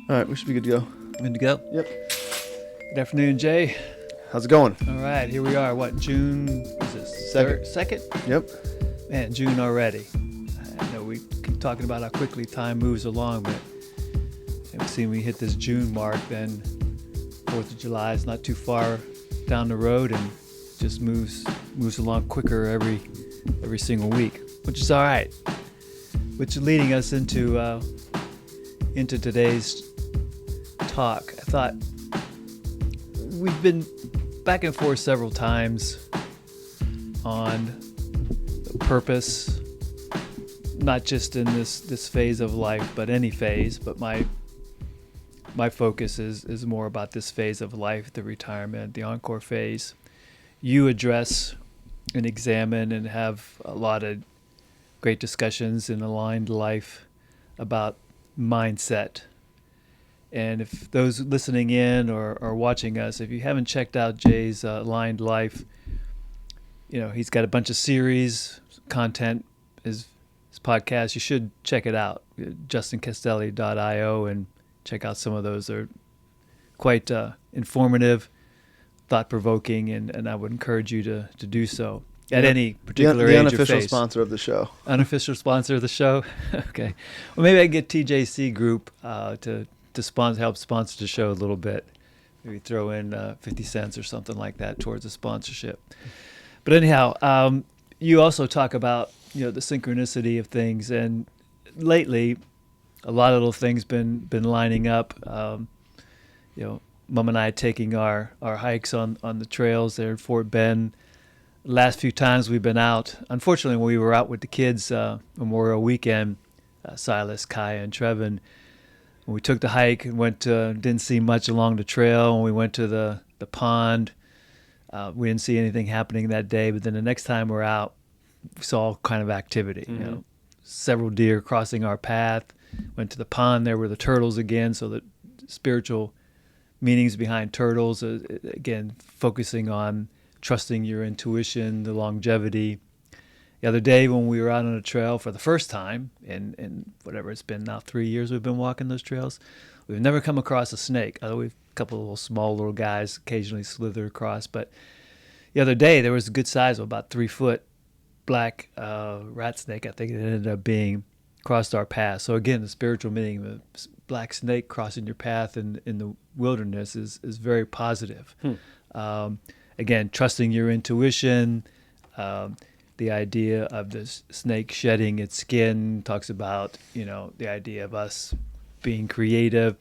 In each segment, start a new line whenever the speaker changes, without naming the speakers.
All right, we should be good to go.
Good to go?
Yep.
Good afternoon, Jay.
How's it going?
All right, here we are. What, June, is this second?
Yep.
Man, June already. I know we keep talking about how quickly time moves along, but it seems we hit this June mark, then 4th of July is not too far down the road and just moves along quicker every single week, which is all right. Which is leading us into today's talk. I thought we've been back and forth several times on purpose, not just in this phase of life, but any phase. But my focus is more about this phase of life, the retirement, the Encore Phase. You address and examine and have a lot of great discussions in Aligned Life about mindset. And if those listening in or watching us, if you haven't checked out Jay's Aligned Life, he's got a bunch of series, content, his podcast. You should check it out, justincastelli.io, and check out some of those. They're quite informative, thought-provoking, and I would encourage you to do so at any particular age or phase.
The unofficial sponsor of the show.
Unofficial sponsor of the show? Okay. Well, maybe I can get TJC Group to help sponsor the show a little bit. Maybe throw in 50 cents or something like that towards a sponsorship. But anyhow, you also talk about the synchronicity of things, and lately, a lot of little things been lining up. Mom and I taking our hikes on the trails there in Fort Bend. Last few times we've been out, unfortunately, when we were out with the kids Memorial Weekend, Silas, Kaya, and Trevin, when we took the hike and didn't see much along the trail. When we went to the pond, we didn't see anything happening that day. But then the next time we're out, we saw all kind of activity.
Mm-hmm.
Several deer crossing our path. Went to the pond. There were the turtles again. So the spiritual meanings behind turtles, again, focusing on trusting your intuition, the longevity. The other day when we were out on a trail for the first time, in whatever it's been now, 3 years we've been walking those trails, we've never come across a snake. Although we've a couple of little guys occasionally slither across. But the other day there was a good size of about 3 foot black rat snake, I think it ended up being, crossed our path. So again, the spiritual meaning of a black snake crossing your path in the wilderness is very positive. Again, trusting your intuition, the idea of the snake shedding its skin talks about, the idea of us being creative.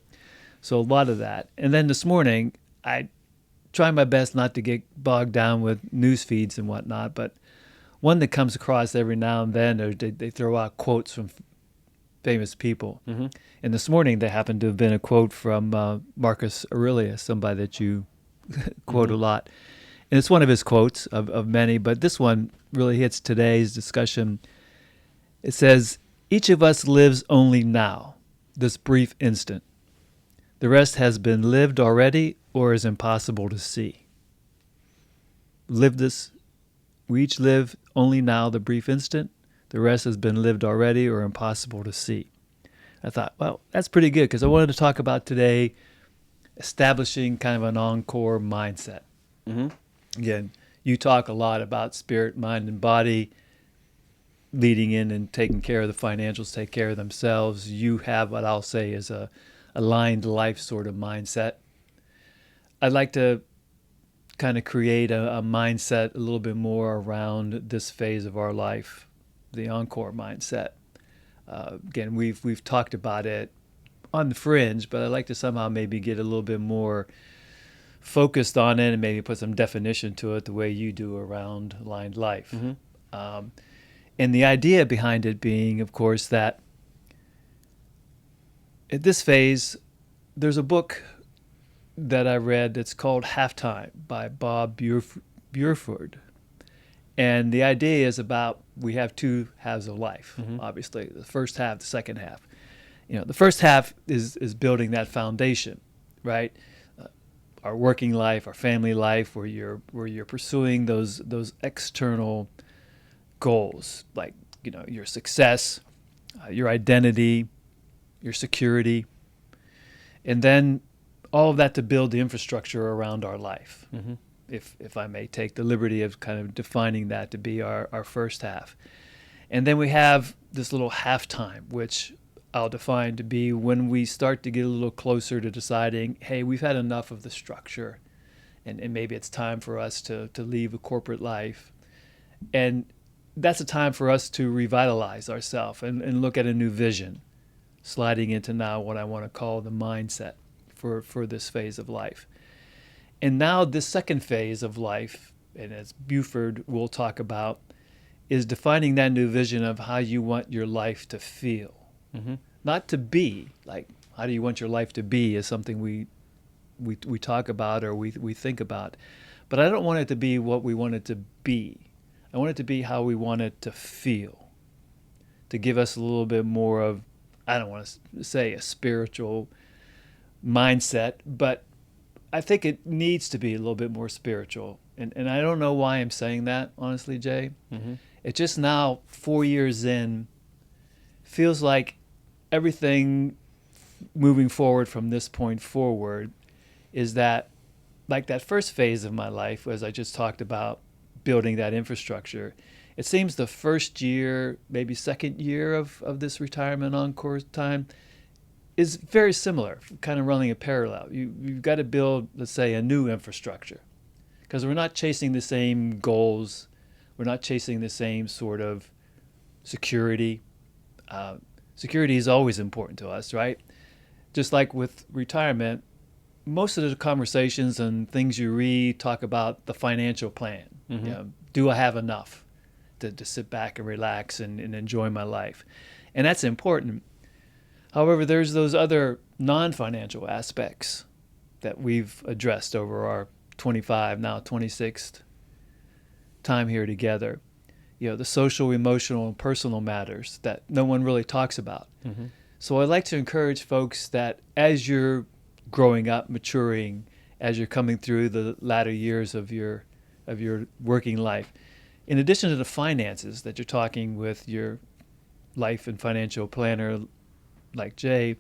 So a lot of that. And then this morning, I try my best not to get bogged down with news feeds and whatnot, but one that comes across every now and then, they throw out quotes from famous people.
Mm-hmm.
And this morning, there happened to have been a quote from Marcus Aurelius, somebody that you quote a lot. And it's one of his quotes of many, but this one really hits today's discussion. It says, "Each of us lives only now, this brief instant. The rest has been lived already or is impossible to see." We each live only now, the brief instant. The rest has been lived already or impossible to see. I thought, well, that's pretty good, because I wanted to talk about today establishing kind of an encore mindset.
Mm-hmm.
Again, you talk a lot about spirit, mind, and body, leading in and taking care of the financials, take care of themselves. You have what I'll say is a aligned life sort of mindset. I'd like to kind of create a mindset a little bit more around this phase of our life, the encore mindset. Again, we've talked about it on the fringe, but I'd like to somehow maybe get a little bit more focused on it and maybe put some definition to it the way you do around aligned life.
Mm-hmm.
And the idea behind it being, of course, that at this phase, there's a book that I read that's called Halftime by Bob Buford. And the idea is about, we have two halves of life, obviously, the first half, the second half. The first half is building that foundation, right? Our working life, our family life, where you're pursuing those external goals, like your success, your identity, your security. And then all of that to build the infrastructure around our life.
Mm-hmm.
If I may take the liberty of kind of defining that to be our first half. And then we have this little halftime, which I'll define to be when we start to get a little closer to deciding, hey, we've had enough of the structure, and maybe it's time for us to leave a corporate life. And that's a time for us to revitalize ourselves and look at a new vision, sliding into now what I want to call the mindset for this phase of life. And now this second phase of life, and as Buford will talk about, is defining that new vision of how you want your life to feel.
Mm-hmm.
Not to be, like how do you want your life to be is something we talk about or we think about. But I don't want it to be what we want it to be. I want it to be how we want it to feel, to give us a little bit more of, I don't want to say a spiritual mindset, but I think it needs to be a little bit more spiritual. And I don't know why I'm saying that, honestly, Jay.
Mm-hmm.
It just now, 4 years in, feels like everything moving forward from this point forward is that, like that first phase of my life, as I just talked about, building that infrastructure, it seems the first year, maybe second year of this retirement encore time is very similar, kind of running a parallel. You've got to build, let's say, a new infrastructure because we're not chasing the same goals. We're not chasing the same sort of security. Security is always important to us, right? Just like with retirement, most of the conversations and things you read talk about the financial plan.
Mm-hmm.
You know, do I have enough to sit back and relax and enjoy my life? And that's important. However, there's those other non-financial aspects that we've addressed over our 25, now 26th time here together. You know, the social, emotional, and personal matters that no one really talks about.
Mm-hmm.
So I'd like to encourage folks that as you're growing up, maturing, as you're coming through the latter years of your working life, in addition to the finances that you're talking with your life and financial planner like Jay,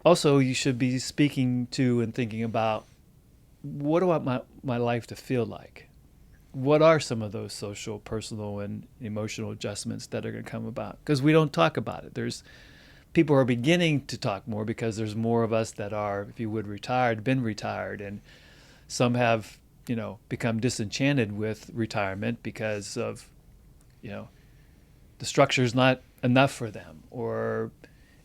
also you should be speaking to and thinking about, what do I want my life to feel like? What are some of those social, personal, and emotional adjustments that are going to come about? Because we don't talk about it. People are beginning to talk more because there's more of us that are, if you would, been retired, and some have, become disenchanted with retirement because of, the structure's not enough for them, or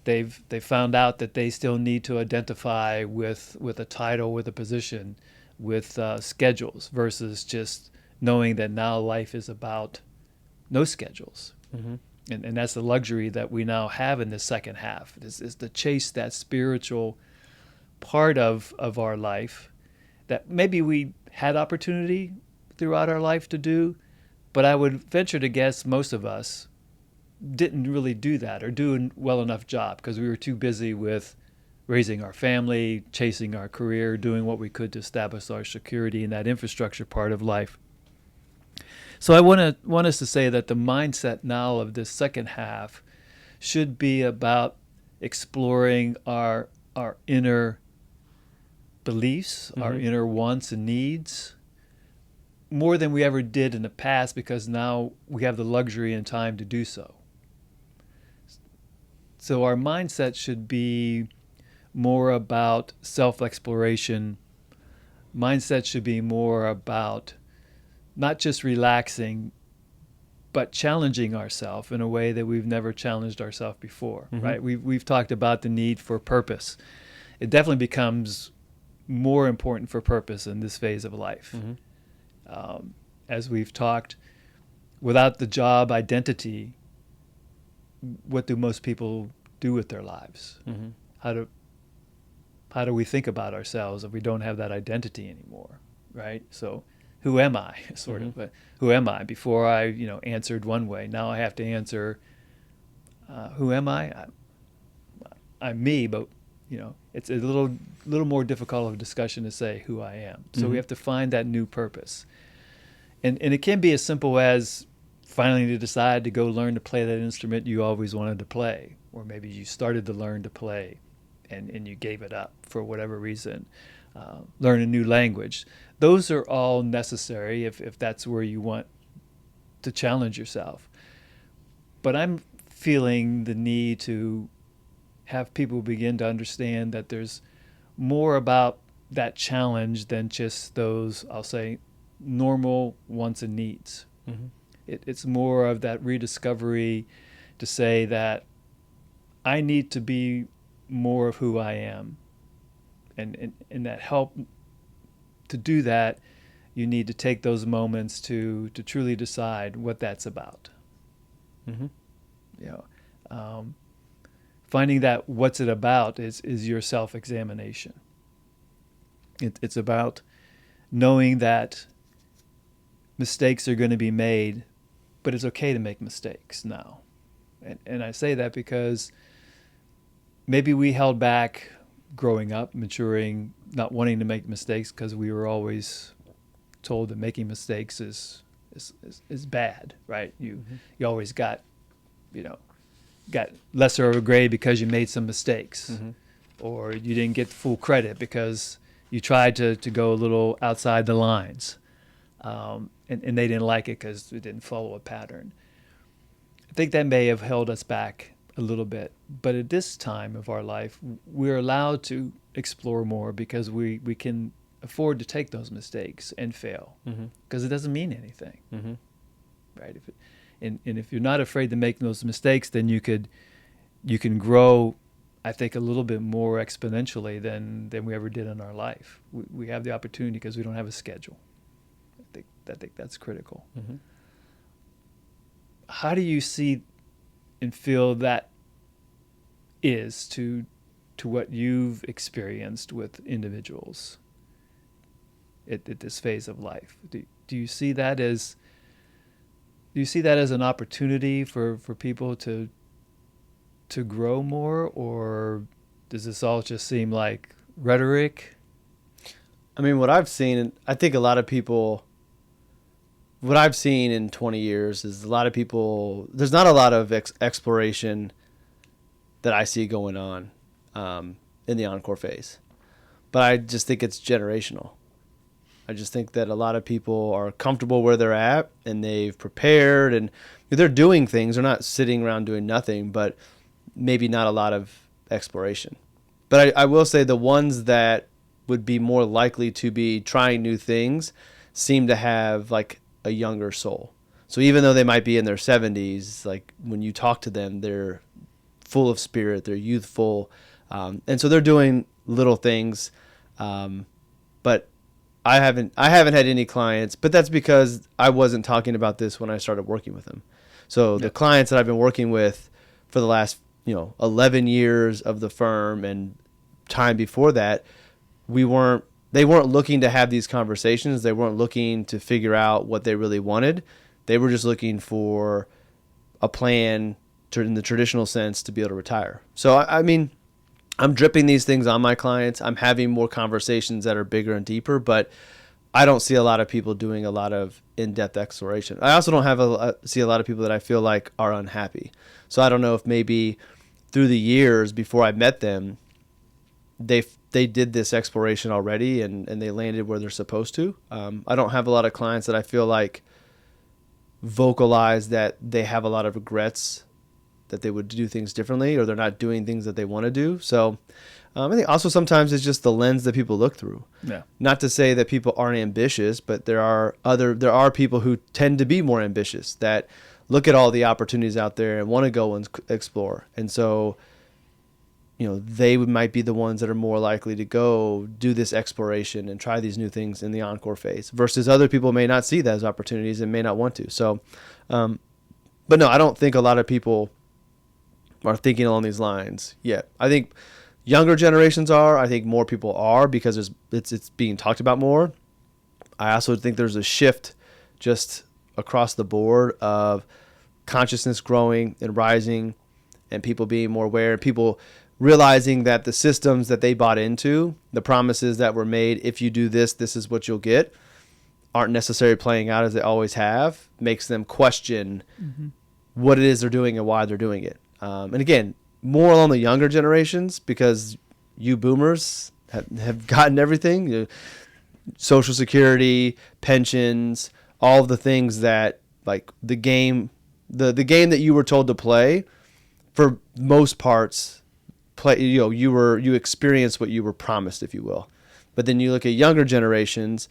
they found out that they still need to identify with a title, with a position, with schedules, versus just knowing that now life is about no schedules.
Mm-hmm.
And that's the luxury that we now have in the second half, is to chase that spiritual part of our life that maybe we had opportunity throughout our life to do, but I would venture to guess most of us didn't really do that or do a well enough job because we were too busy with raising our family, chasing our career, doing what we could to establish our security in that infrastructure part of life. So I want us to say that the mindset now of this second half should be about exploring our inner beliefs,
Mm-hmm.
our inner wants and needs, more than we ever did in the past, because now we have the luxury and time to do so. So our mindset should be more about self-exploration. Mindset should be more about not just relaxing, but challenging ourselves in a way that we've never challenged ourselves before,
Mm-hmm.
right? We've talked about the need for purpose. It definitely becomes more important for purpose in this phase of life.
Mm-hmm.
As we've talked, without the job identity, what do most people do with their lives?
Mm-hmm.
How do we think about ourselves if we don't have that identity anymore, right? So who am I, sort of? But who am I? Before I, answered one way. Now I have to answer, who am I? I'm me, but it's a little more difficult of a discussion to say who I am. So we have to find that new purpose, and it can be as simple as finally to decide to go learn to play that instrument you always wanted to play, or maybe you started to learn to play, and you gave it up for whatever reason. Learn a new language. Those are all necessary if that's where you want to challenge yourself. But I'm feeling the need to have people begin to understand that there's more about that challenge than just those, I'll say, normal wants and needs.
Mm-hmm.
It's more of that rediscovery to say that I need to be more of who I am. And that help to do that, you need to take those moments to truly decide what that's about.
Mm-hmm.
You know, finding that what's it about is your self-examination. It's about knowing that mistakes are going to be made, but it's okay to make mistakes now. And I say that because maybe we held back growing up, maturing, not wanting to make mistakes because we were always told that making mistakes is bad, right? You always got lesser of a grade because you made some mistakes, or you didn't get the full credit because you tried to go a little outside the lines, and they didn't like it because it didn't follow a pattern. I think that may have held us back a little bit, but at this time of our life, we're allowed to explore more because we can afford to take those mistakes and fail because it doesn't mean anything, right? And if you're not afraid to make those mistakes, then you can grow, I think, a little bit more exponentially than we ever did in our life. We have the opportunity because we don't have a schedule. I think that's critical. How do you see and feel that is to what you've experienced with individuals at this phase of life? Do you see that as an opportunity for people to grow more, or does this all just seem like rhetoric?
I mean, what I've seen, and I think a lot of people, what I've seen in 20 years is a lot of people, there's not a lot of exploration that I see going on in the Encore phase. But I just think it's generational. I just think that a lot of people are comfortable where they're at and they've prepared and they're doing things. They're not sitting around doing nothing, but maybe not a lot of exploration. But I will say the ones that would be more likely to be trying new things seem to have like a younger soul. So even though they might be in their 70s, like when you talk to them, they're full of spirit, they're youthful. And so they're doing little things. But I haven't had any clients, but that's because I wasn't talking about this when I started working with them. So the clients that I've been working with for the last, 11 years of the firm and time before that, they weren't looking to have these conversations. They weren't looking to figure out what they really wanted. They were just looking for a plan in the traditional sense to be able to retire. So, I mean, I'm dripping these things on my clients. I'm having more conversations that are bigger and deeper, but I don't see a lot of people doing a lot of in-depth exploration. I also don't see a lot of people that I feel like are unhappy. So I don't know if maybe through the years before I met them, they did this exploration already and they landed where they're supposed to. I don't have a lot of clients that I feel like vocalize that they have a lot of regrets that they would do things differently or they're not doing things that they want to do. So I think also sometimes it's just the lens that people look through.
Yeah.
Not to say that people aren't ambitious, but there are people who tend to be more ambitious that look at all the opportunities out there and want to go and explore. And so, they might be the ones that are more likely to go do this exploration and try these new things in the Encore phase versus other people may not see those opportunities and may not want to. So, but no, I don't think a lot of people are thinking along these lines yet. I think younger generations are. I think more people are because it's being talked about more. I also think there's a shift just across the board of consciousness growing and rising and people being more aware, people realizing that the systems that they bought into, the promises that were made, if you do this, this is what you'll get, aren't necessarily playing out as they always have, makes them question what it is they're doing and why they're doing it. And again, more along the younger generations because you boomers have gotten everything, Social Security, pensions, all of the things that like the game that you were told to play for most parts you experienced what you were promised, if you will. But then you look at younger generations,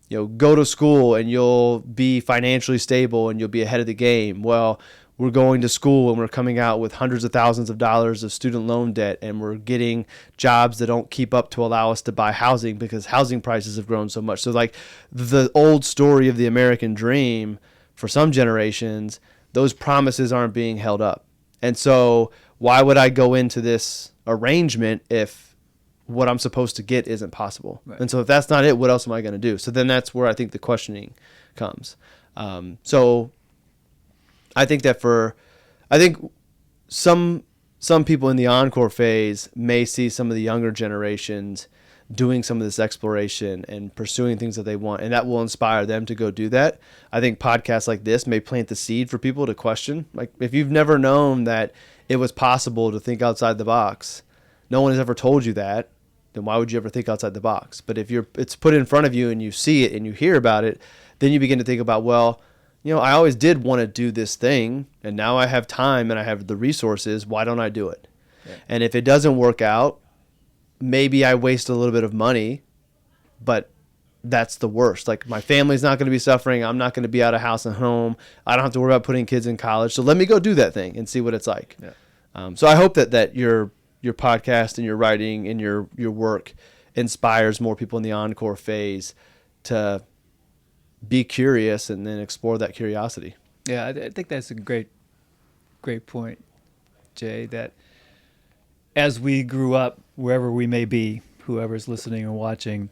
go to school and you'll be financially stable and you'll be ahead of the game. Well, we're going to school and we're coming out with hundreds of thousands of dollars of student loan debt, and we're getting jobs that don't keep up to allow us to buy housing because housing prices have grown so much. So like the old story of the American dream for some generations, those promises aren't being held up. And so why would I go into this arrangement if what I'm supposed to get isn't possible? Right. And so if that's not it, what else am I going to do? So then that's where I think the questioning comes. So I think that some people in the Encore phase may see some of the younger generations doing some of this exploration and pursuing things that they want, and that will inspire them to go do that. I think podcasts like this may plant the seed for people to question. Like if you've never known that it was possible to think outside the box, no one has ever told you that, then why would you ever think outside the box? But if it's put in front of you and you see it and you hear about it, then you begin to think about, well, I always did want to do this thing, and now I have time and I have the resources. Why don't I do it? Yeah. And if it doesn't work out, maybe I waste a little bit of money, but that's the worst. Like my family's not going to be suffering. I'm not going to be out of house and home. I don't have to worry about putting kids in college. So let me go do that thing and see what it's like. Yeah. So I hope that your podcast and your writing and your work inspires more people in the Encore phase to be curious and then explore that curiosity.
Yeah, I think that's a great point, Jay, that as we grew up, wherever we may be, whoever's listening or watching,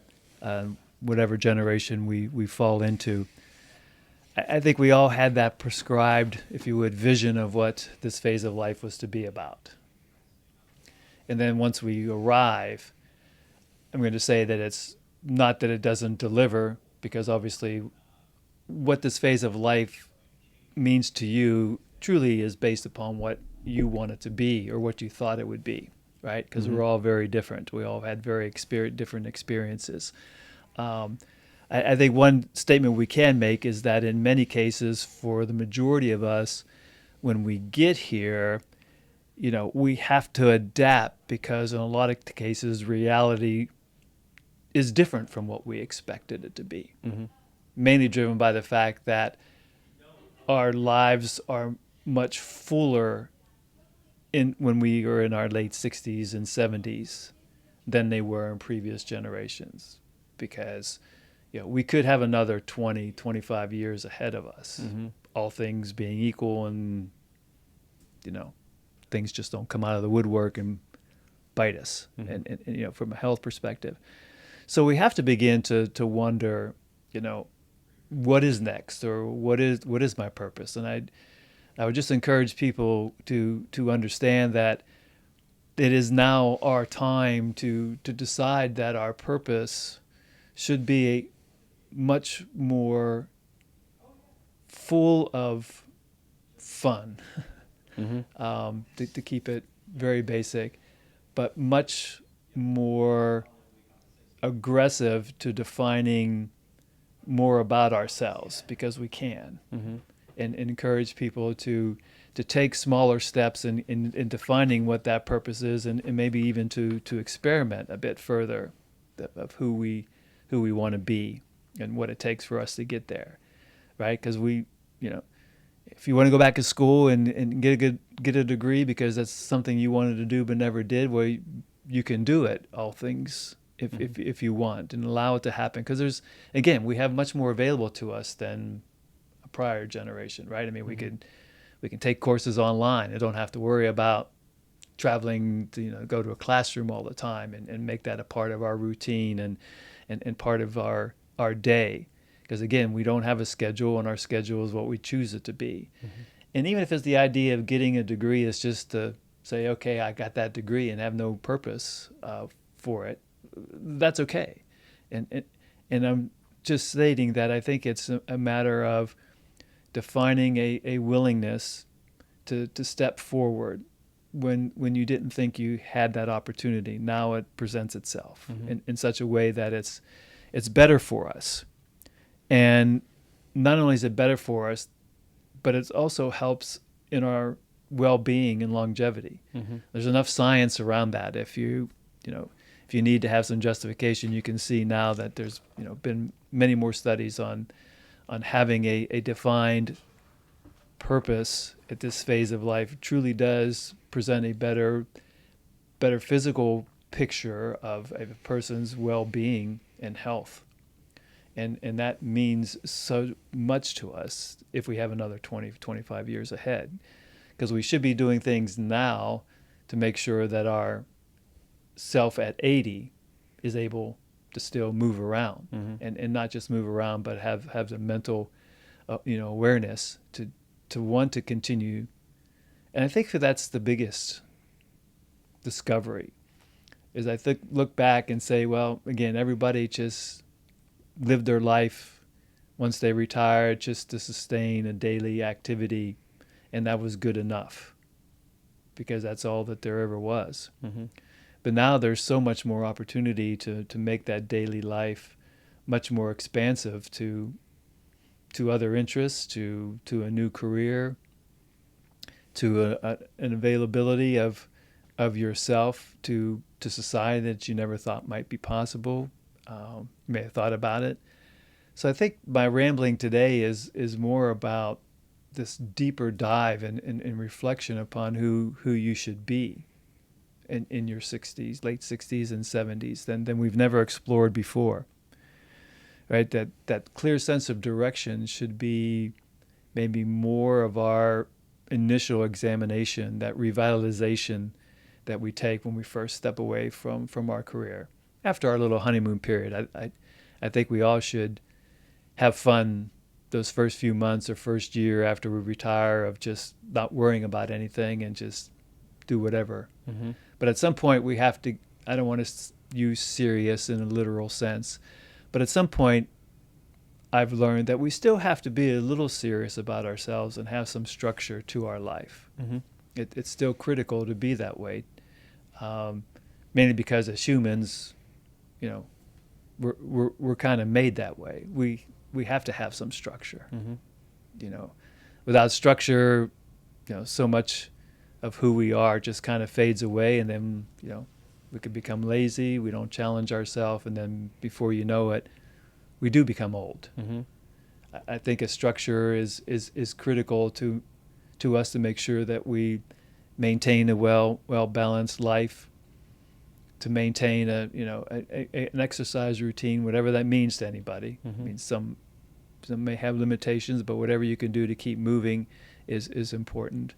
whatever generation we fall into, I think we all had that prescribed, if you would, vision of what this phase of life was to be about. And then once we arrive, I'm going to say that it's not that it doesn't deliver, because obviously what this phase of life means to you truly is based upon what you want it to be or what you thought it would be, right? Because we're all very different. We all had very different experiences. I think one statement we can make is that in many cases, for the majority of us, when we get here, we have to adapt because in a lot of cases, reality is different from what we expected it to be. Mm-hmm. Mainly driven by the fact that our lives are much fuller when we are in our late 60s and 70s than they were in previous generations, because we could have another 20, 25 years ahead of us, all things being equal, and things just don't come out of the woodwork and bite us, and from a health perspective. So we have to begin to wonder, what is next, or what is my purpose? And I would just encourage people to understand that it is now our time to decide that our purpose should be much more full of fun, to keep it very basic, but much more aggressive to defining more about ourselves, because we can, and encourage people to take smaller steps in defining what that purpose is, and maybe even to experiment a bit further of who we want to be and what it takes for us to get there, right? Because if you want to go back to school and get a degree because that's something you wanted to do but never did, well, you can do it, all things, if you want, and allow it to happen. Because we have much more available to us than a prior generation, right? I mean, we can take courses online and don't have to worry about traveling to go to a classroom all the time and make that a part of our routine and part of our day. Because again, we don't have a schedule, and our schedule is what we choose it to be. And even if it's the idea of getting a degree is just to say, okay, I got that degree and have no purpose for it, that's okay. And I'm just stating that I think it's a matter of defining a willingness to step forward when you didn't think you had that opportunity. Now it presents itself in such a way that it's better for us. And not only is it better for us, but it also helps in our well-being and longevity. There's enough science around that. If you need to have some justification, you can see now that there's been many more studies on having a defined purpose at this phase of life truly does present a better physical picture of a person's well-being and health. And that means so much to us if we have another 20, 25 years ahead. Because we should be doing things now to make sure that our self at 80 is able to still move around and not just move around, but have the mental awareness to want to continue. And I think that's the biggest discovery, is I look back and say, well, again, everybody just lived their life once they retired just to sustain a daily activity, and that was good enough because that's all that there ever was. But now there's so much more opportunity to make that daily life much more expansive to other interests, to a new career, to an availability of yourself to society that you never thought might be possible. You may have thought about it. So I think my rambling today is more about this deeper dive and reflection upon who you should be in your 60s, late 60s and 70s than we've never explored before. Right? That clear sense of direction should be maybe more of our initial examination, that revitalization that we take when we first step away from our career. After our little honeymoon period, I think we all should have fun those first few months or first year after we retire, of just not worrying about anything and just do whatever. But at some point we have to, I don't want to use serious in a literal sense, but at some point I've learned that we still have to be a little serious about ourselves and have some structure to our life. It's still critical to be that way, mainly because as humans, we're kind of made that way. We have to have some structure. Without structure, so much of who we are just kind of fades away, and then we could become lazy. We don't challenge ourselves, and then before you know it, we do become old. I think a structure is critical to us to make sure that we maintain a well balanced life, to maintain an exercise routine, whatever that means to anybody. I mean, some may have limitations, but whatever you can do to keep moving is important.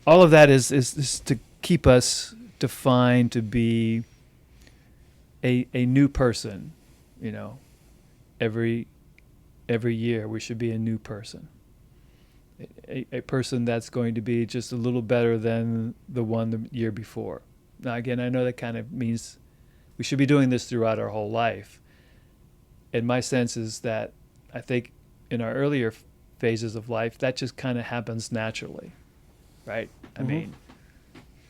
All of that is to keep us defined to be a new person. Every year we should be a new person, a person that's going to be just a little better than the year before. Now, again, I know that kind of means we should be doing this throughout our whole life. And my sense is that I think in our earlier phases of life, that just kind of happens naturally, right? I mean,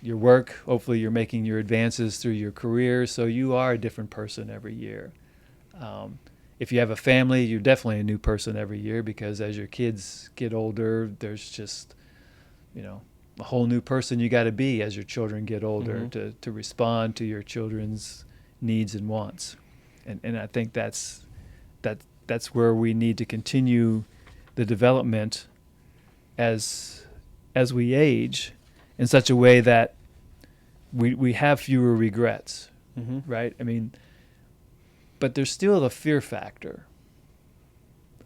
your work, hopefully you're making your advances through your career, so you are a different person every year. If you have a family, you're definitely a new person every year, because as your kids get older, there's just, a whole new person you got to be as your children get older to respond to your children's needs and wants. And I think that's where we need to continue the development as we age, in such a way that we have fewer regrets, right? I mean, but there's still the fear factor,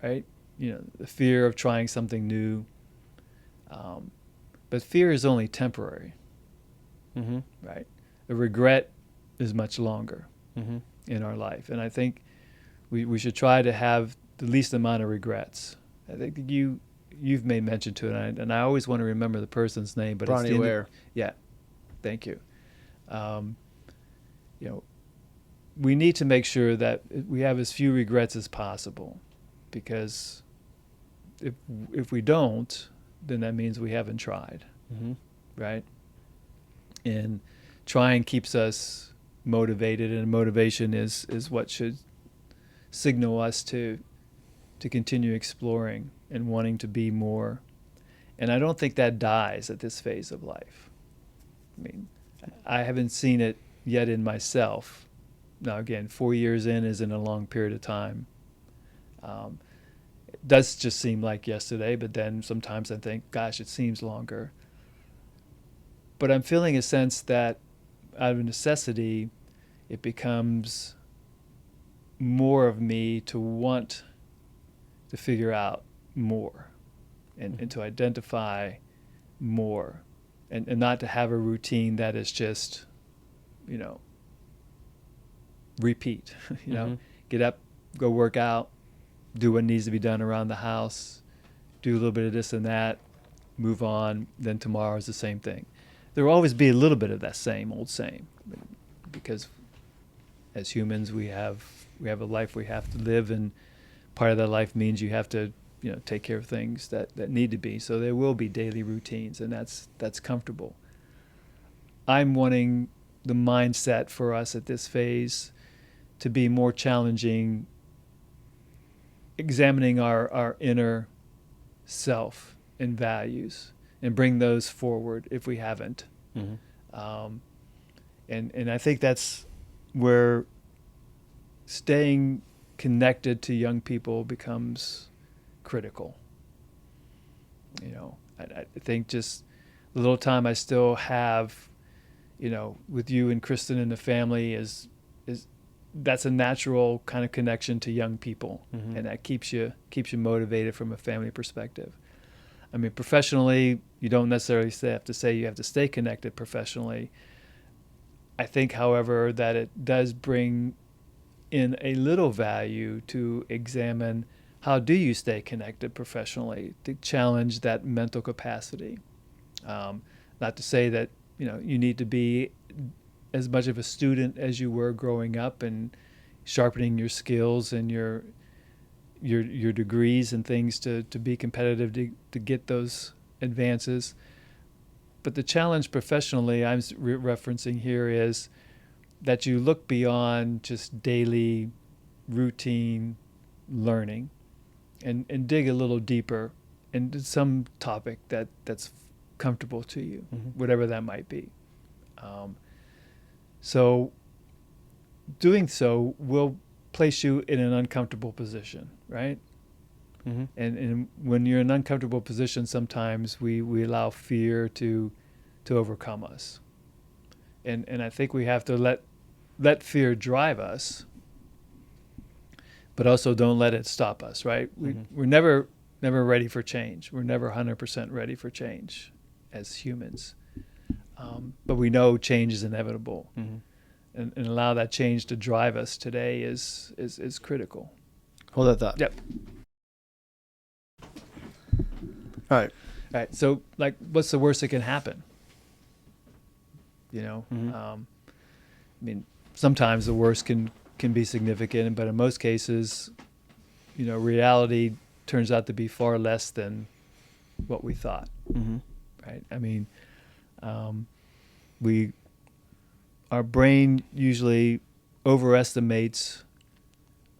right? The fear of trying something new. But fear is only temporary, right? The regret is much longer in our life. And I think we should try to have the least amount of regrets. I think you've made mention to it, and I always want to remember the person's name, but
Bronnie Ware.
Yeah, thank you. We need to make sure that we have as few regrets as possible, because if we don't, then that means we haven't tried, right? and trying keeps us motivated, and motivation is what should signal us to continue exploring and wanting to be more. And I don't think that dies at this phase of life. I mean, I haven't seen it yet in myself. Now, again, 4 years in isn't a long period of time. It does just seem like yesterday, but then sometimes I think, gosh, it seems longer. But I'm feeling a sense that out of necessity, it becomes more of me to want to figure out more and to identify more and not to have a routine that is just, repeat, get up, go work out, do what needs to be done around the house, do a little bit of this and that, move on, then tomorrow is the same thing. There will always be a little bit of that same old same, because as humans we have a life we have to live, and part of that life means you have to take care of things that need to be. So there will be daily routines, and that's comfortable. I'm wanting the mindset for us at this phase to be more challenging, examining our inner self and values and bring those forward if we haven't. Mm-hmm. And I think that's where staying connected to young people becomes critical. I think just the little time I still have, with you and Kristen and the family is that's a natural kind of connection to young people, mm-hmm. and that keeps you motivated from a family perspective. I mean, professionally, you don't necessarily have to say you have to stay connected professionally. I think, however, that it does bring in a little value to examine how do you stay connected professionally, to challenge that mental capacity. Not to say that you need to be as much of a student as you were growing up and sharpening your skills and your degrees and things to be competitive to get those advances. But the challenge professionally I'm referencing here is that you look beyond just daily routine learning and dig a little deeper into some topic that's comfortable to you, mm-hmm. whatever that might be. So doing so will place you in an uncomfortable position, right? Mm-hmm. And when you're in an uncomfortable position, sometimes we allow fear to overcome us. And I think we have to let fear drive us, but also don't let it stop us, right? Mm-hmm. We're never ready for change. We're never 100% ready for change as humans. But we know change is inevitable. Mm-hmm. And allow that change to drive us today is critical.
Hold that thought.
Yep.
All
right. So, what's the worst that can happen? Mm-hmm. I mean, sometimes the worst can be significant, but in most cases, reality turns out to be far less than what we thought. Mm-hmm. Right? I mean, our brain usually overestimates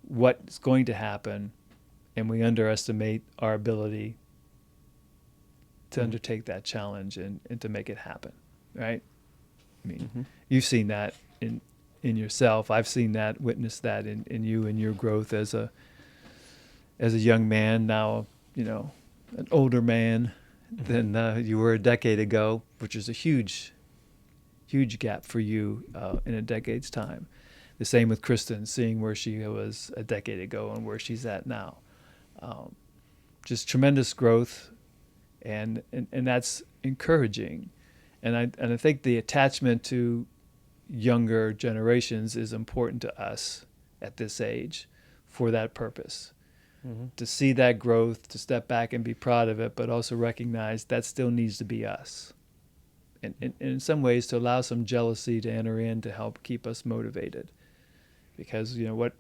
what's going to happen, and we underestimate our ability to undertake that challenge and to make it happen, right? I mean, mm-hmm. You've seen that in yourself. I've seen that, witnessed that in you and your growth as a young man, now, an older man than you were a decade ago, which is a huge gap for you in a decade's time. The same with Kristen, seeing where she was a decade ago and where she's at now. Just tremendous growth, and that's encouraging. And I think the attachment to younger generations is important to us at this age for that purpose. Mm-hmm. To see that growth, to step back and be proud of it, but also recognize that still needs to be us. And in some ways to allow some jealousy to enter in to help keep us motivated. Because, what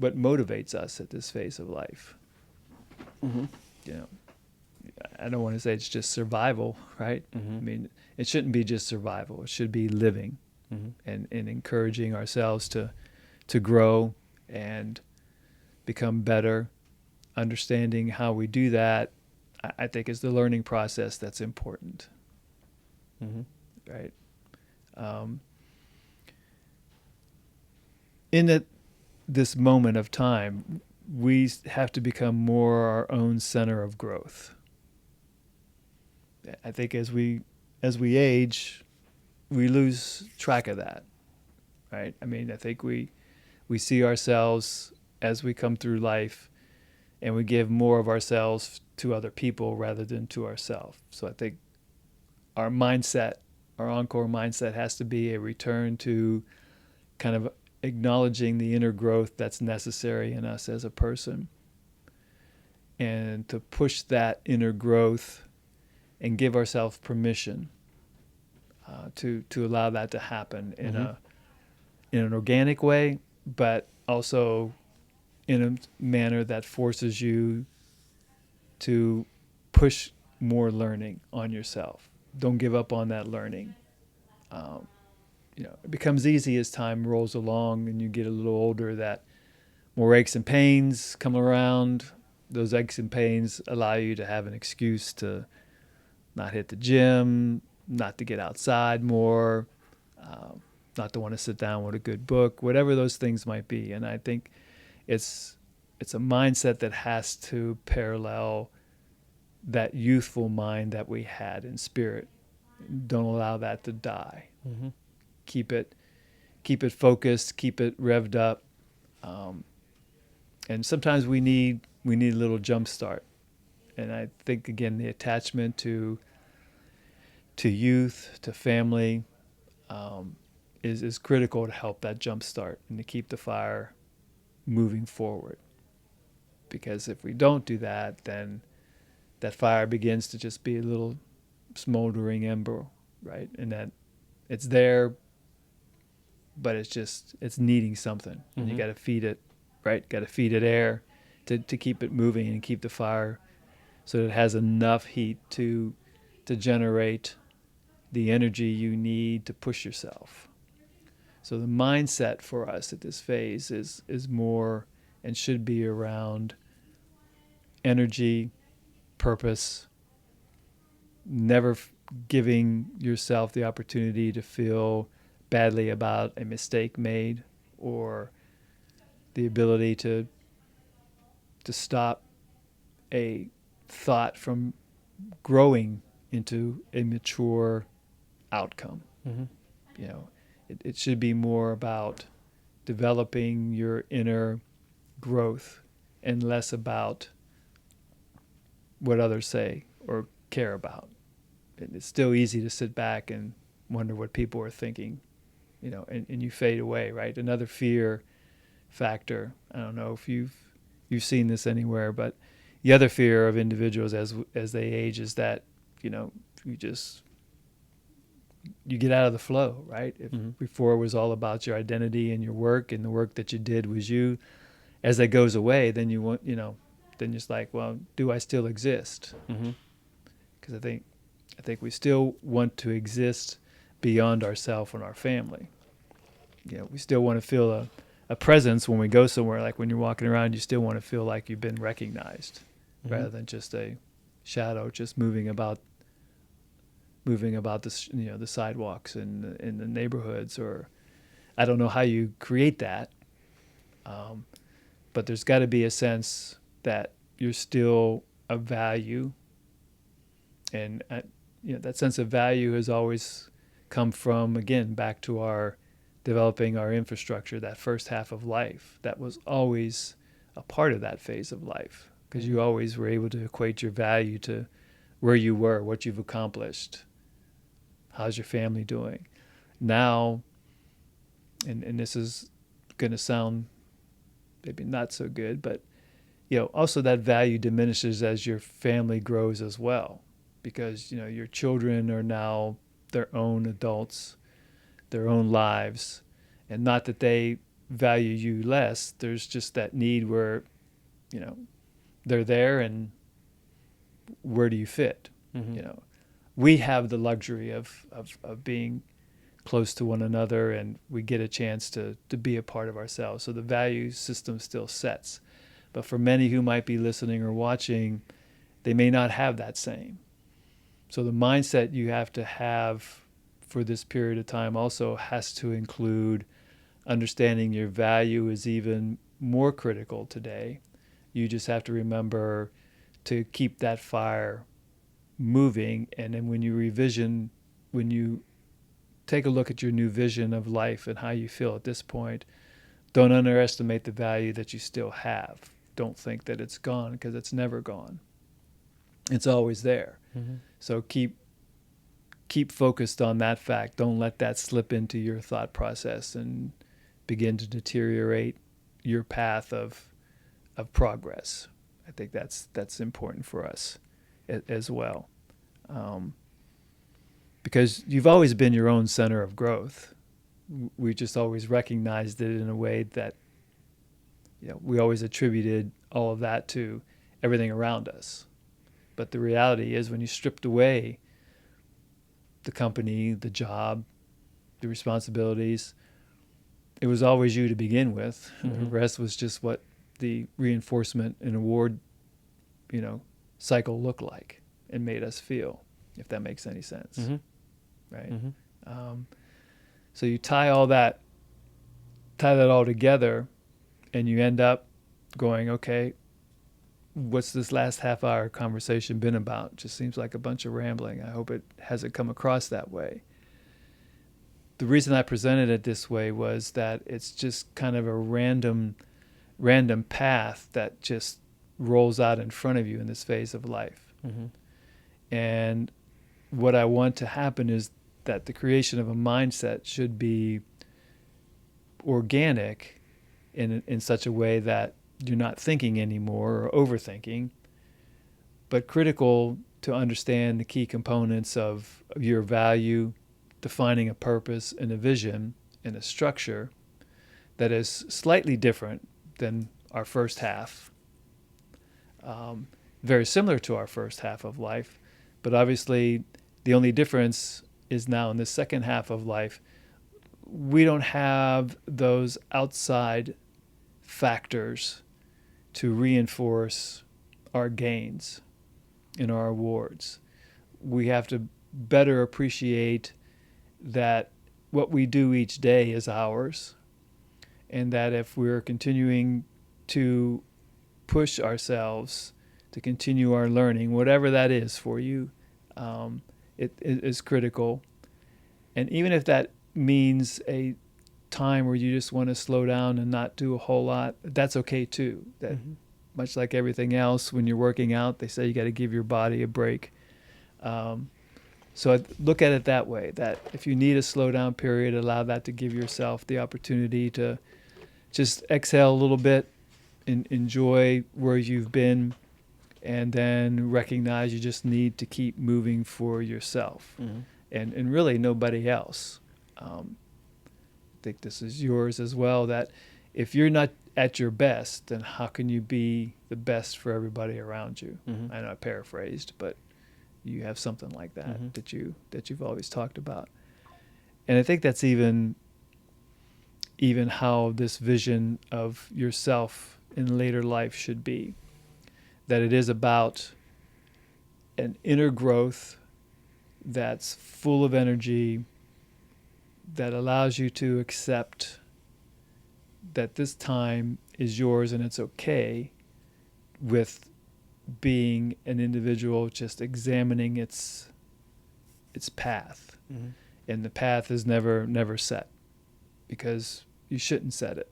motivates us at this phase of life? Mm-hmm. I don't want to say it's just survival, right?
Mm-hmm.
I mean, it shouldn't be just survival. It should be living
Mm-hmm.
and encouraging ourselves to grow and become better. Understanding how we do that, I think, is the learning process that's important,
Mm-hmm.
right? In this moment of time, we have to become more our own center of growth. I think as we age, we lose track of that, right? I mean, I think we see ourselves as we come through life, and we give more of ourselves to other people rather than to ourselves. So I think our mindset, our Encore mindset, has to be a return to kind of acknowledging the inner growth that's necessary in us as a person, and to push that inner growth and give ourselves permission to allow that to happen in an organic way, but also in a manner that forces you to push more learning on yourself. Don't give up on that learning. It becomes easy as time rolls along and you get a little older that more aches and pains come around. Those aches and pains allow you to have an excuse to not hit the gym, not to get outside more, not to want to sit down with a good book, whatever those things might be. And I think it's a mindset that has to parallel that youthful mind that we had in spirit. Don't allow that to die.
Mm-hmm.
Keep it focused, keep it revved up. And sometimes we need a little jump start. And I think, again, the attachment to youth, to family, is critical to help that jump start and to keep the fire moving forward. Because if we don't do that, then that fire begins to just be a little smoldering ember, right? And that it's there, but it's needing something. And you got to feed it, right? Got to feed it air to keep it moving and keep the fire so that it has enough heat to generate the energy you need to push yourself. So the mindset for us at this phase is more and should be around energy, purpose, never giving yourself the opportunity to feel badly about a mistake made, or the ability to stop a thought from growing into a mature outcome.
Mm-hmm.
It should be more about developing your inner growth and less about what others say or care about. It's still easy to sit back and wonder what people are thinking, and you fade away, right? Another fear factor. I don't know if you've seen this anywhere, but the other fear of individuals as they age is that, you get out of the flow, right? If before it was all about your identity and your work, and the work that you did was you, as that goes away, then you want, then it's like, well, do I still exist? Because I think we still want to exist beyond ourselves and our family. We still want to feel a presence when we go somewhere. Like when you're walking around, you still want to feel like you've been recognized, rather than just a shadow just moving about the sidewalks and in the neighborhoods. Or I don't know how you create that, but there's got to be a sense that you're still of value, and that sense of value has always come from, again, back to our developing our infrastructure. That first half of life, that was always a part of that phase of life, because you always were able to equate your value to where you were, what you've accomplished, how's your family doing. Now, and this is going to sound maybe not so good, but also that value diminishes as your family grows as well, because your children are now their own adults, their own lives, and not that they value you less. There's just that need where they're there, and where do you fit?
Mm-hmm.
You know, we have the luxury of being close to one another, and we get a chance to be a part of ourselves. So the value system still sets. But for many who might be listening or watching, they may not have that same. So the mindset you have to have for this period of time also has to include understanding your value is even more critical today. You just have to remember to keep that fire moving. And then when you take a look at your new vision of life and how you feel at this point, don't underestimate the value that you still have. Don't think that it's gone, because it's never gone. It's always there.
Mm-hmm.
So keep focused on that fact. Don't let that slip into your thought process and begin to deteriorate your path of progress. I think that's important for us as well. Because you've always been your own center of growth. We just always recognized it in a way that, you know, we always attributed all of that to everything around us. But the reality is, when you stripped away the company, the job, the responsibilities, it was always you to begin with.
Mm-hmm.
The rest was just what the reinforcement and award, cycle looked like and made us feel, if that makes any sense.
Mm-hmm.
Right?
Mm-hmm.
So you tie that all together, and you end up going, okay, what's this last half hour conversation been about? Just seems like a bunch of rambling. I hope it hasn't come across that way. The reason I presented it this way was that it's just kind of a random path that just rolls out in front of you in this phase of life.
Mm-hmm.
And what I want to happen is that the creation of a mindset should be organic in such a way that you're not thinking anymore or overthinking, but critical to understand the key components of your value, defining a purpose and a vision and a structure that is slightly different than our first half. Very similar to our first half of life, but obviously the only difference is now in the second half of life, we don't have those outside factors to reinforce our gains and our awards. We have to better appreciate that what we do each day is ours, and that if we're continuing to push ourselves to continue our learning, whatever that is for you, it is critical. And even if that means a time where you just want to slow down and not do a whole lot, that's okay too. That
Mm-hmm.
much like everything else, when you're working out, they say you got to give your body a break. So I look at it that way, that if you need a slow down period, allow that to give yourself the opportunity to just exhale a little bit and enjoy where you've been, and then recognize you just need to keep moving for yourself.
Mm-hmm.
And really nobody else. I think this is yours as well, that if you're not at your best, then how can you be the best for everybody around you?
Mm-hmm.
I know I paraphrased, but you have something like that
Mm-hmm.
that you've always talked about. And I think that's even how this vision of yourself in later life should be, that it is about an inner growth that's full of energy, that allows you to accept that this time is yours and it's okay, with being an individual just examining its path.
Mm-hmm.
And the path is never set, because you shouldn't set it.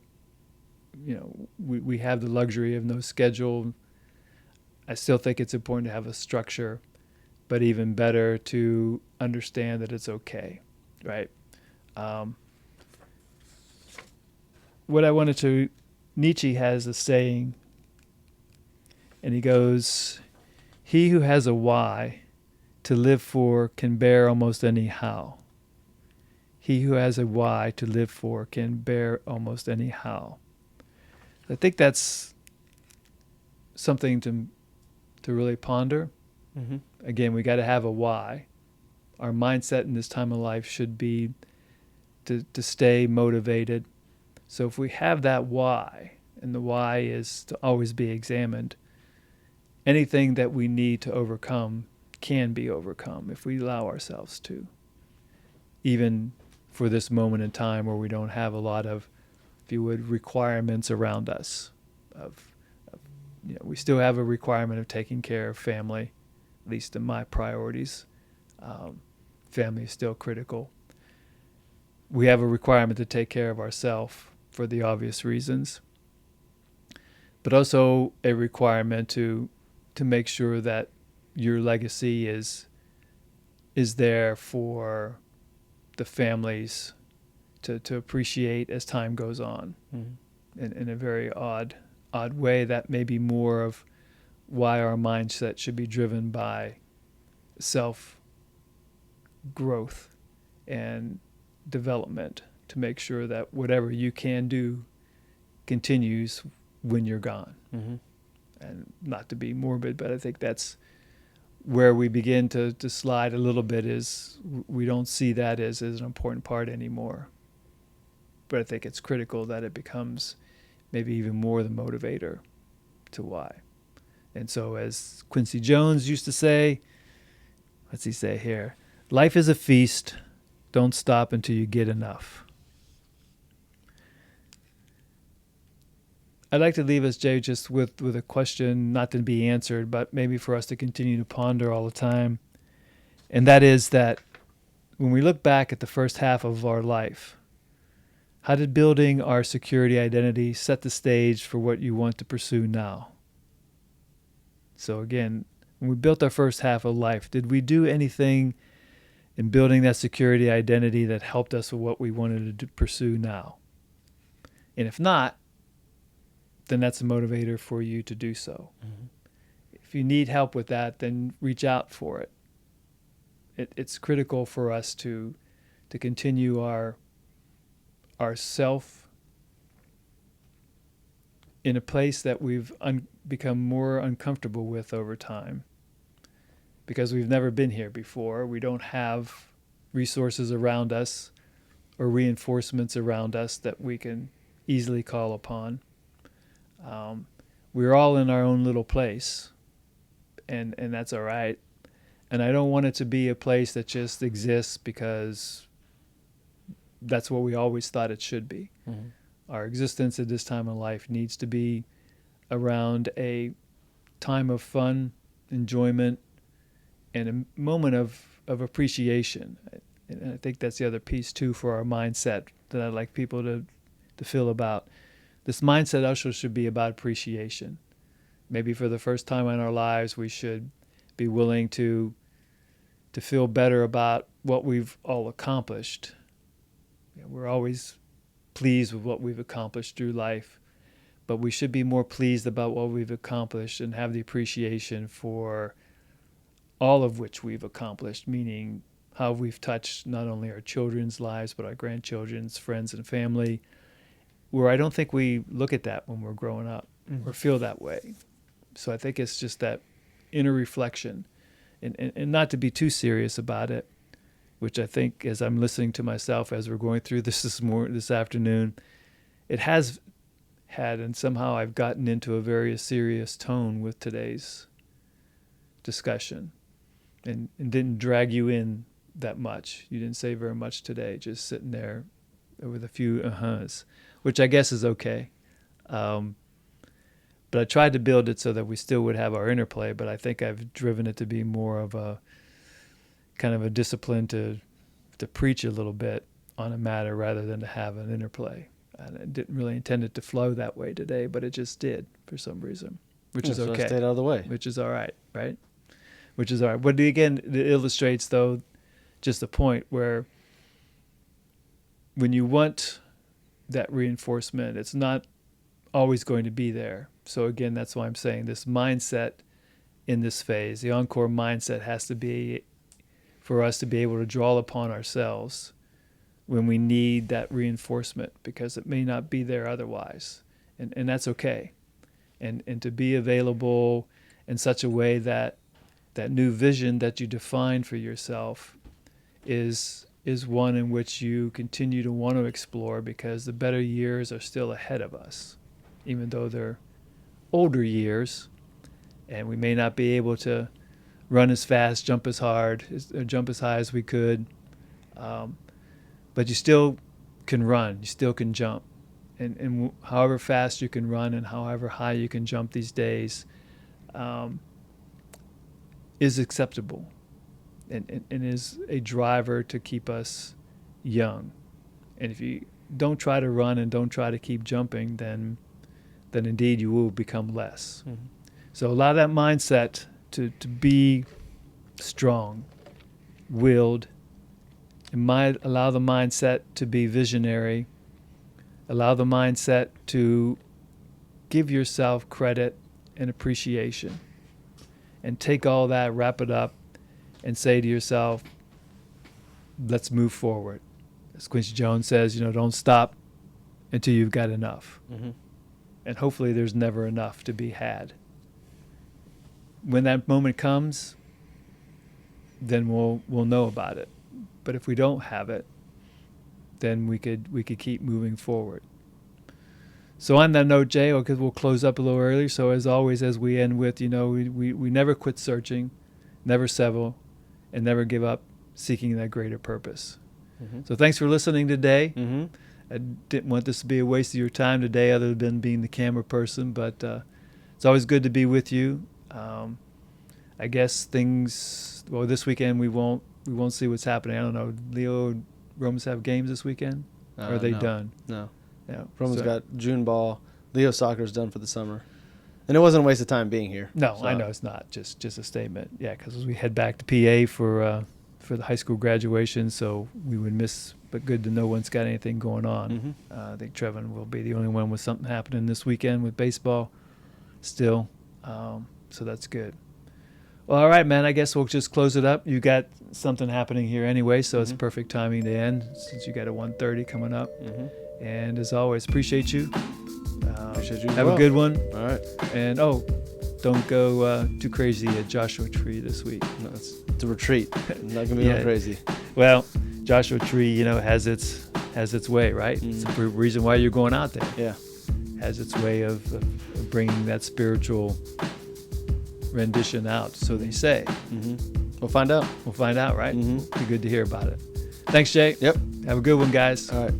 We have the luxury of no schedule. I still think it's important to have a structure, but even better to understand that it's okay, right? What I wanted to, Nietzsche has a saying, and he goes, "He who has a why to live for can bear almost any how. He who has a why to live for can bear almost any how." I think that's something to really ponder.
Mm-hmm.
Again, we got to have a why. Our mindset in this time of life should be to stay motivated. So if we have that why, and the why is to always be examined, anything that we need to overcome can be overcome if we allow ourselves to. Even for this moment in time where we don't have a lot of, if you would, requirements around us. We still have a requirement of taking care of family, at least in my priorities. Family is still critical. We have a requirement to take care of ourselves for the obvious reasons, but also a requirement to make sure that your legacy is there for the families to appreciate as time goes on.
Mm-hmm.
In a very odd way, that may be more of why our mindset should be driven by self growth and development, to make sure that whatever you can do continues when you're gone.
Mm-hmm.
And not to be morbid, but I think that's where we begin to slide a little bit, is we don't see that as an important part anymore. But I think it's critical that it becomes maybe even more the motivator to why. And so, as Quincy Jones used to say, what's he say here? Life is a feast. Don't stop until you get enough. I'd like to leave us, Jay, just with a question, not to be answered, but maybe for us to continue to ponder all the time. And that is that when we look back at the first half of our life, how did building our security identity set the stage for what you want to pursue now? So again, when we built our first half of life, did we do anything in building that security identity that helped us with what we wanted to pursue now? And if not, then that's a motivator for you to do so.
Mm-hmm.
If you need help with that, then reach out for it. It's critical for us to continue our self in a place that we've become more uncomfortable with over time, because we've never been here before. We don't have resources around us or reinforcements around us that we can easily call upon. We're all in our own little place, and that's all right. And I don't want it to be a place that just exists because that's what we always thought it should be.
Mm-hmm.
Our existence at this time of life needs to be around a time of fun, enjoyment, and a moment of appreciation. And I think that's the other piece too for our mindset that I'd like people to feel about. This mindset also should be about appreciation. Maybe for the first time in our lives, we should be willing to feel better about what we've all accomplished. We're always pleased with what we've accomplished through life, but we should be more pleased about what we've accomplished and have the appreciation for all of which we've accomplished, meaning how we've touched not only our children's lives, but our grandchildren's, friends and family, where I don't think we look at that when we're growing up or feel that way. So I think it's just that inner reflection and not to be too serious about it, which I think as I'm listening to myself as we're going through this afternoon, it has had, and somehow I've gotten into a very serious tone with today's discussion and didn't drag you in that much. You didn't say very much today, just sitting there with a few uh-huhs, which I guess is okay. But I tried to build it so that we still would have our interplay, but I think I've driven it to be more of a kind of a discipline to preach a little bit on a matter rather than to have an interplay. And I didn't really intend it to flow that way today, but it just did for some reason, which is
So I
okay.
stayed out of the way.
Which is all right, right? Which is all right. But again, it illustrates, though, just a point where when you want that reinforcement, it's not always going to be there. So again, that's why I'm saying this mindset in this phase, the Encore mindset, has to be for us to be able to draw upon ourselves when we need that reinforcement, because it may not be there otherwise. And that's okay. And to be available in such a way that that new vision that you define for yourself is one in which you continue to want to explore, because the better years are still ahead of us, even though they're older years, and we may not be able to run as fast, jump as hard, or jump as high as we could, but you still can run, you still can jump, and however fast you can run and however high you can jump these days is acceptable, and is a driver to keep us young. And if you don't try to run and don't try to keep jumping, then indeed you will become less.
Mm-hmm.
So allow that mindset to be strong, willed. Allow the mindset to be visionary. Allow the mindset to give yourself credit and appreciation. And take all that, wrap it up, and say to yourself, let's move forward. As Quincy Jones says, don't stop until you've got enough.
Mm-hmm.
And hopefully there's never enough to be had. When that moment comes, then we'll know about it. But if we don't have it, then we could keep moving forward. So on that note, Jay, because we'll close up a little early. So as always, as we end with, we never quit searching, never settle, and never give up seeking that greater purpose.
Mm-hmm.
So thanks for listening today.
Mm-hmm.
I didn't want this to be a waste of your time today, other than being the camera person, but it's always good to be with you. I guess this weekend we won't see what's happening. I don't know. Leo, Romans have games this weekend? Or are they done?
No.
Yeah.
Romans got June ball. Leo soccer's done for the summer. And it wasn't a waste of time being here.
No,
so.
I know it's not. Just a statement. Yeah, because as we head back to PA for the high school graduation, so we would miss, but good to know one's got anything going on.
Mm-hmm.
I think Trevin will be the only one with something happening this weekend with baseball still. So that's good. Well, all right, man, I guess we'll just close it up. You got something happening here anyway, so it's perfect timing to end, since you got a 1:30 coming up.
Mm-hmm.
And as always, appreciate you.
Appreciate you.
Have a good one.
All right.
And don't go too crazy at Joshua Tree this week.
No, it's a retreat. I'm not gonna be going crazy.
Well, Joshua Tree, has its way, right?
Mm-hmm.
It's the reason why you're going out there.
Yeah.
Has its way of bringing that spiritual rendition out, so they say.
Mm-hmm. We'll find out.
We'll find out, right?
Mm-hmm.
Be good to hear about it. Thanks, Jay.
Yep.
Have a good one, guys.
All right.